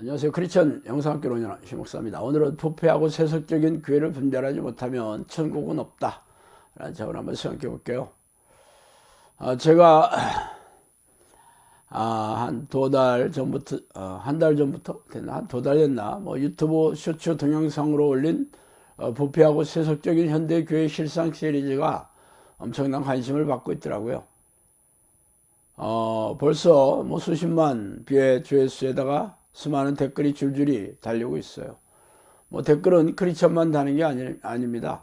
안녕하세요. 크리스천 영상학교 운영하는 심목사입니다. 오늘은 부패하고 세속적인 교회를 분별하지 못하면 천국은 없다 라는 제목을 한번 생각해 볼게요. 제가 한 두 달 전부터 한 달 전부터 됐나 한 두 달 됐나 유튜브 쇼츠 동영상으로 올린 부패하고 세속적인 현대 교회 실상 시리즈가 엄청난 관심을 받고 있더라고요. 벌써 수십만 뷰의 조회수에다가 수많은 댓글이 줄줄이 달리고 있어요. 댓글은 크리스천만 다는 게 아닙니다.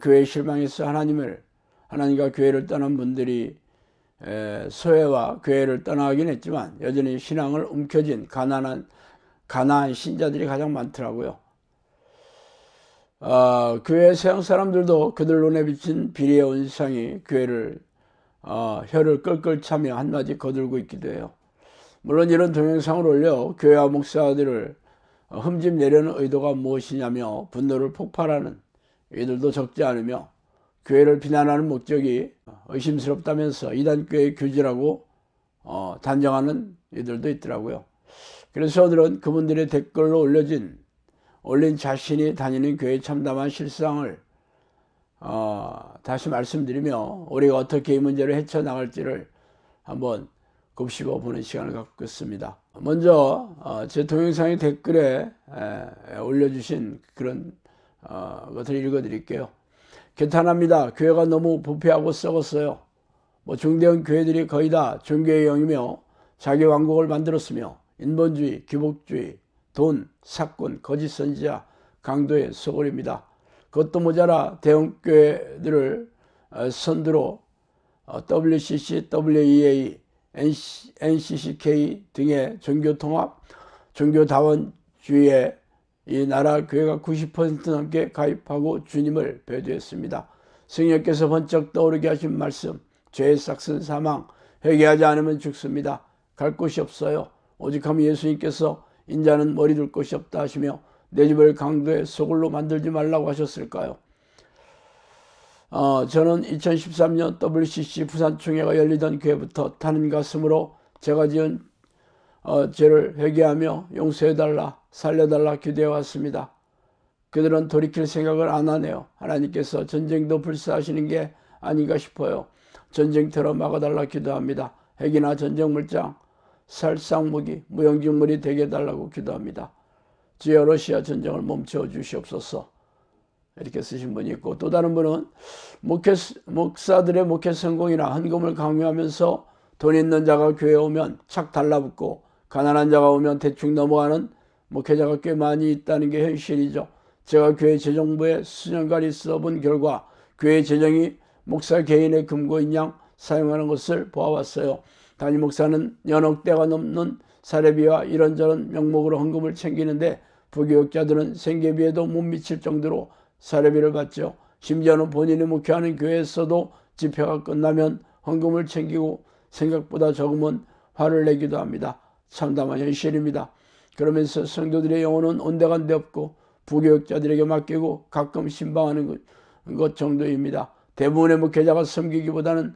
교회에 실망해서 하나님과 교회를 떠난 분들이 소외와 교회를 떠나긴 했지만 여전히 신앙을 움켜쥔 가난한 신자들이 가장 많더라고요. 교회 서양 사람들도 그들 눈에 비친 비리의 온상이 교회를 혀를 끌끌 차며 한마디 거들고 있기도 해요. 물론 이런 동영상을 올려 교회와 목사들을 흠집 내려는 의도가 무엇이냐며 분노를 폭발하는 이들도 적지 않으며 교회를 비난하는 목적이 의심스럽다면서 이단교회 교지라고 단정하는 이들도 있더라고요. 그래서 오늘은 그분들의 댓글로 올린 자신이 다니는 교회에 참담한 실상을 다시 말씀드리며 우리가 어떻게 이 문제를 헤쳐나갈지를 한번 곱씹어 보는 시간을 갖겠습니다. 먼저 제 동영상의 댓글에 올려주신 그런 것을 읽어드릴게요. 개탄합니다. 교회가 너무 부패하고 썩었어요. 중대형 교회들이 거의 다 종교의 영이며 자기 왕국을 만들었으며 인본주의, 기복주의, 돈, 사건, 거짓 선지자, 강도의 소굴입니다. 그것도 모자라 대형 교회들을 선두로 WCC, WEA, NCCK 등의 종교통합, 종교다원주의에 이 나라 교회가 90% 넘게 가입하고 주님을 배도했습니다. 성령께서 번쩍 떠오르게 하신 말씀, 죄의 싹슨 사망, 회개하지 않으면 죽습니다. 갈 곳이 없어요. 오직하면 예수님께서 인자는 머리 둘 곳이 없다 하시며 내 집을 강도의 소굴로 만들지 말라고 하셨을까요? 저는 2013년 WCC 부산총회가 열리던 교회부터 타는 가슴으로 제가 지은 죄를 회개하며 용서해달라, 살려달라 기도해 왔습니다. 그들은 돌이킬 생각을 안 하네요. 하나님께서 전쟁도 불사하시는 게 아닌가 싶어요. 전쟁터로 막아달라 기도합니다. 핵이나 전쟁물장, 살상무기, 무용지물이 되게 해달라고 기도합니다. 주여 러시아 전쟁을 멈춰 주시옵소서. 이렇게 쓰신 분이 있고, 또 다른 분은 목사들의 목회 성공이나 헌금을 강요하면서 돈 있는 자가 교회에 오면 착 달라붙고 가난한 자가 오면 대충 넘어가는 목회자가 꽤 많이 있다는 게 현실이죠. 제가 교회 재정부에 수년간 있어본 결과 교회 재정이 목사 개인의 금고인 양 사용하는 것을 보아왔어요. 담임 목사는 연억 대가 넘는 사례비와 이런저런 명목으로 헌금을 챙기는데 부교육자들은 생계비에도 못 미칠 정도로 사례비를 받죠. 심지어는 본인이 목회하는 교회에서도 집회가 끝나면 헌금을 챙기고 생각보다 적으면 화를 내기도 합니다. 참담한 현실입니다. 그러면서 성도들의 영혼은 온데간데 없고 부교육자들에게 맡기고 가끔 신방하는 것 정도입니다. 대부분의 목회자가 섬기기보다는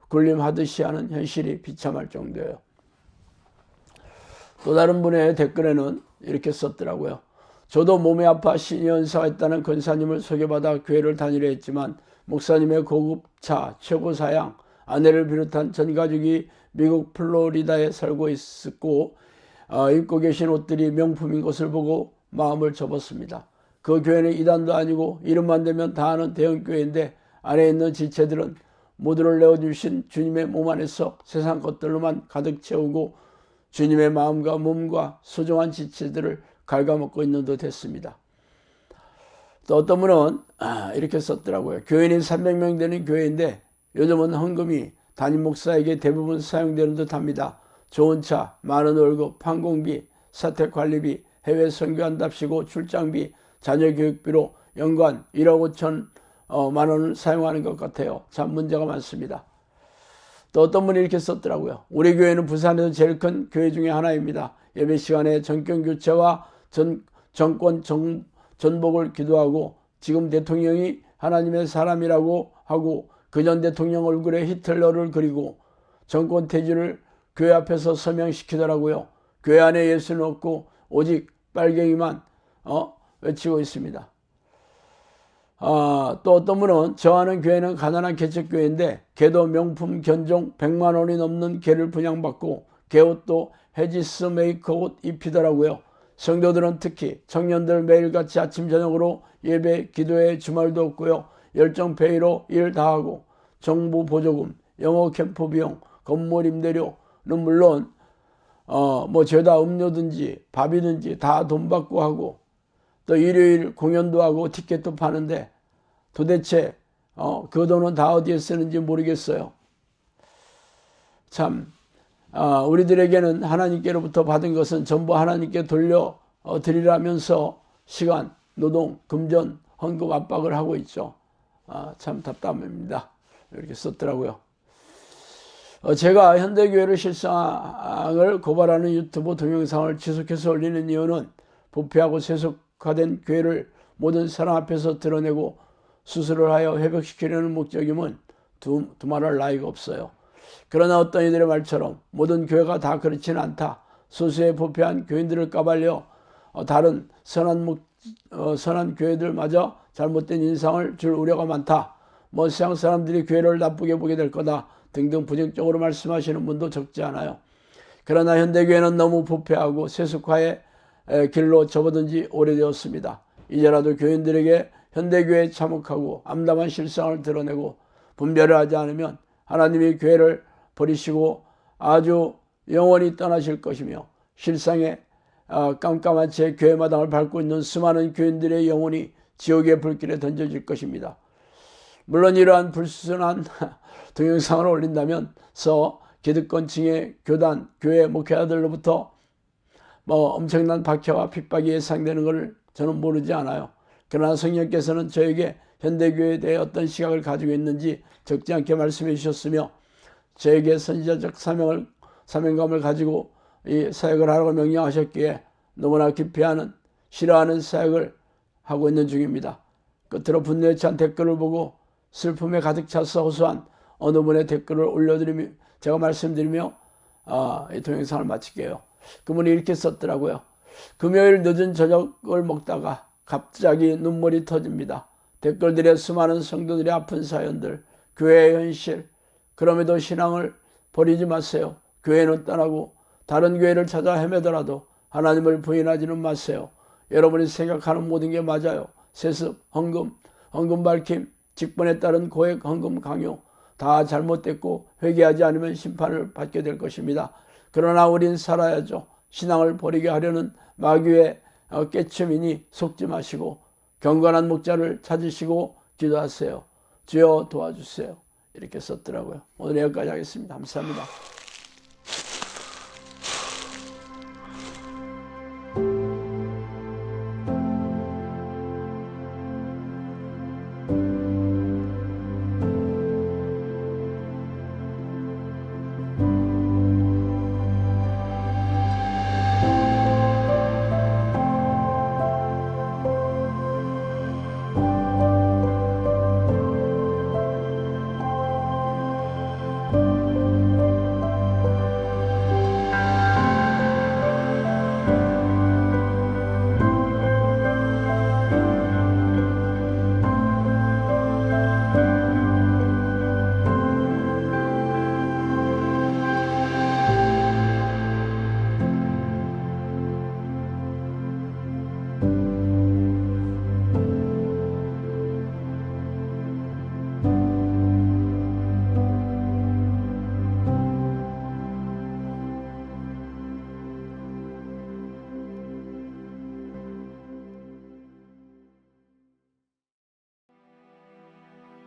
군림하듯이 하는 현실이 비참할 정도예요. 또 다른 분의 댓글에는 이렇게 썼더라고요. 저도 몸이 아파 신연사가 있다는 권사님을 소개받아 교회를 다니려 했지만 목사님의 고급차, 최고사양, 아내를 비롯한 전 가족이 미국 플로리다에 살고 있었고 입고 계신 옷들이 명품인 것을 보고 마음을 접었습니다. 그 교회는 이단도 아니고 이름만 대면 다 아는 대형교회인데 안에 있는 지체들은 모두를 내어주신 주님의 몸 안에서 세상 것들로만 가득 채우고 주님의 마음과 몸과 소중한 지체들을 갉아먹고 있는 듯 했습니다. 또 어떤 분은 이렇게 썼더라고요. 교인이 300명 되는 교회인데 요즘은 헌금이 담임 목사에게 대부분 사용되는 듯 합니다. 좋은 차, 많은 월급, 항공비, 사택관리비, 해외 선교한답시고 출장비, 자녀 교육비로 연간 1억 5천만 원을 사용하는 것 같아요. 참 문제가 많습니다. 또 어떤 분이 이렇게 썼더라고요. 우리 교회는 부산에서 제일 큰 교회 중에 하나입니다. 예배 시간에 전경 교체와 정권 전복을 기도하고 지금 대통령이 하나님의 사람이라고 하고 그전 대통령 얼굴에 히틀러를 그리고 정권 퇴진을 교회 앞에서 서명시키더라고요. 교회 안에 예수는 없고 오직 빨갱이만 외치고 있습니다. 또 어떤 분은 저하는 교회는 가난한 개척교회인데 개도 명품 견종 100만 원이 넘는 개를 분양받고 개옷도 헤지스 메이커 옷 입히더라고요. 성도들은 특히 청년들 매일같이 아침 저녁으로 예배 기도회 주말도 없고요. 열정페이로 일 다 하고 정부 보조금, 영어 캠프 비용, 건물 임대료는 물론 죄다 음료든지 밥이든지 다 돈 받고 하고 또 일요일 공연도 하고 티켓도 파는데 도대체 그 돈은 다 어디에 쓰는지 모르겠어요. 참 우리들에게는 하나님께로부터 받은 것은 전부 하나님께 돌려 드리라면서 시간, 노동, 금전, 헌금 압박을 하고 있죠. 참 답답합니다. 이렇게 썼더라고요. 제가 현대교회를 실상을 고발하는 유튜브 동영상을 지속해서 올리는 이유는 부패하고 세속화된 교회를 모든 사람 앞에서 드러내고 수술을 하여 회복시키려는 목적임은 두말할 나위가 없어요. 그러나 어떤 이들의 말처럼 모든 교회가 다 그렇지는 않다. 소수의 부패한 교인들을 까발려 다른 선한 교회들마저 잘못된 인상을 줄 우려가 많다. 세상 사람들이 교회를 나쁘게 보게 될 거다 등등 부정적으로 말씀하시는 분도 적지 않아요. 그러나 현대교회는 너무 부패하고 세속화의 길로 접어든 지 오래되었습니다. 이제라도 교인들에게 현대교회에 참혹하고 암담한 실상을 드러내고 분별을 하지 않으면 하나님이 교회를 버리시고 아주 영원히 떠나실 것이며 실상에 깜깜한 채 교회 마당을 밟고 있는 수많은 교인들의 영혼이 지옥의 불길에 던져질 것입니다. 물론 이러한 불순한 동영상을 올린다면서 기득권층의 교단, 교회 목회자들로부터 엄청난 박해와 핍박이 예상되는 것을 저는 모르지 않아요. 그러나 성령께서는 저에게 현대교회에 대해 어떤 시각을 가지고 있는지 적지 않게 말씀해 주셨으며 저에게 선지자적 사명감을 가지고 이 사역을 하라고 명령하셨기에 너무나 기피하는 싫어하는 사역을 하고 있는 중입니다. 끝으로 분노에 찬 댓글을 보고 슬픔에 가득 차서 호소한 어느 분의 댓글을 올려드리며 제가 말씀드리며 이 동영상을 마칠게요. 그분이 이렇게 썼더라고요. 금요일 늦은 저녁을 먹다가 갑자기 눈물이 터집니다. 댓글들의 수많은 성도들의 아픈 사연들, 교회의 현실, 그럼에도 신앙을 버리지 마세요. 교회는 떠나고 다른 교회를 찾아 헤매더라도 하나님을 부인하지는 마세요. 여러분이 생각하는 모든 게 맞아요. 세습, 헌금 밝힘, 직분에 따른 고액 헌금 강요 다 잘못됐고 회개하지 않으면 심판을 받게 될 것입니다. 그러나 우린 살아야죠. 신앙을 버리게 하려는 마귀의 깨침이니 속지 마시고 경건한 목자를 찾으시고 기도하세요. 주여 도와주세요. 이렇게 썼더라고요. 오늘 여기까지 하겠습니다. 감사합니다.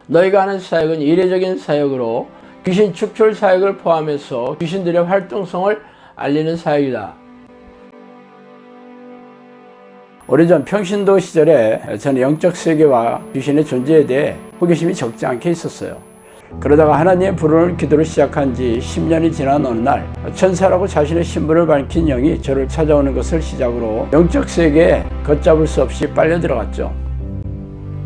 너희가 하는 사역은 이례적인 사역으로 귀신 축출 사역을 포함해서 귀신들의 활동성을 알리는 사역이다. 오래전 평신도 시절에 저는 영적 세계와 귀신의 존재에 대해 호기심이 적지 않게 있었어요. 그러다가 하나님의 부르는 기도를 시작한 지 10년이 지난 어느 날 천사라고 자신의 신분을 밝힌 영이 저를 찾아오는 것을 시작으로 영적 세계에 걷잡을 수 없이 빨려 들어갔죠.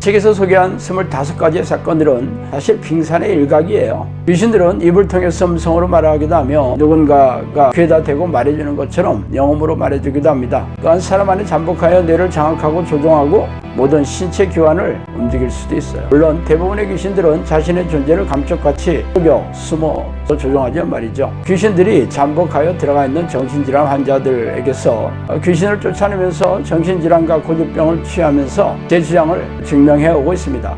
책에서 소개한 25가지의 사건들은 사실 빙산의 일각이에요. 귀신들은 입을 통해서 음성으로 말하기도 하며 누군가가 귀에다 대고 말해주는 것처럼 영음으로 말해주기도 합니다. 또한 사람 안에 잠복하여 뇌를 장악하고 조종하고 모든 신체 기관을 움직일 수도 있어요. 물론 대부분의 귀신들은 자신의 존재를 감쪽같이 속여 숨어서 조종하지만 말이죠. 귀신들이 잠복하여 들어가 있는 정신질환 환자들에게서 귀신을 쫓아내면서 정신질환과 고집병을 취하면서 제 주장을 증명해오고 있습니다.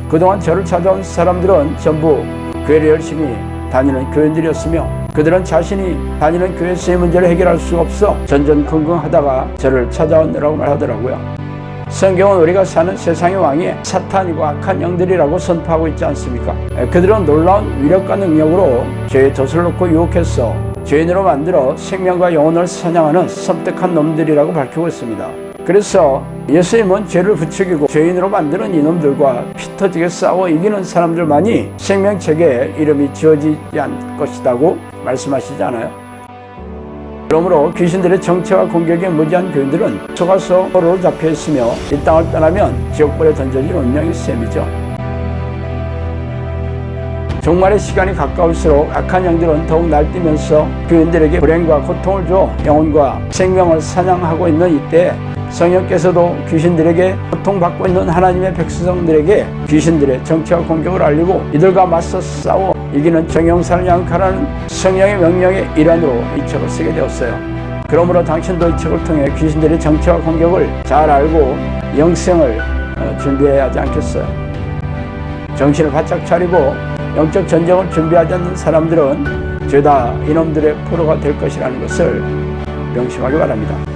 그동안 저를 찾아온 사람들은 전부 교회를 열심히 다니는 교인들이었으며 그들은 자신이 다니는 교회에서의 문제를 해결할 수가 없어 전전긍긍하다가 저를 찾아오느라고 말하더라고요. 성경은 우리가 사는 세상의 왕이 사탄이고 악한 영들이라고 선포하고 있지 않습니까? 그들은 놀라운 위력과 능력으로 죄의 덫을 놓고 유혹해서 죄인으로 만들어 생명과 영혼을 사냥하는 섬뜩한 놈들이라고 밝히고 있습니다. 그래서 예수님은 죄를 부추기고 죄인으로 만드는 이놈들과 피 터지게 싸워 이기는 사람들만이 생명책에 이름이 지어지지 않을 것이라고 말씀하시지 않아요? 그러므로 귀신들의 정체와 공격에 무지한 교인들은 속아서 포로로 잡혀있으며 이 땅을 떠나면 지옥불에 던져질 운명이 셈이죠. 종말의 시간이 가까울수록 악한 영들은 더욱 날뛰면서 교인들에게 불행과 고통을 줘 영혼과 생명을 사냥하고 있는 이때 성령께서도 귀신들에게 고통받고 있는 하나님의 백성들에게 귀신들의 정체와 공격을 알리고 이들과 맞서 싸워 이기는 정형산을 양육하라는 성령의 명령의 일환으로 이 책을 쓰게 되었어요. 그러므로 당신도 이 책을 통해 귀신들의 정체와 공격을 잘 알고 영생을 준비해야 하지 않겠어요? 정신을 바짝 차리고 영적 전쟁을 준비하지 않는 사람들은 죄다 이놈들의 포로가 될 것이라는 것을 명심하기 바랍니다.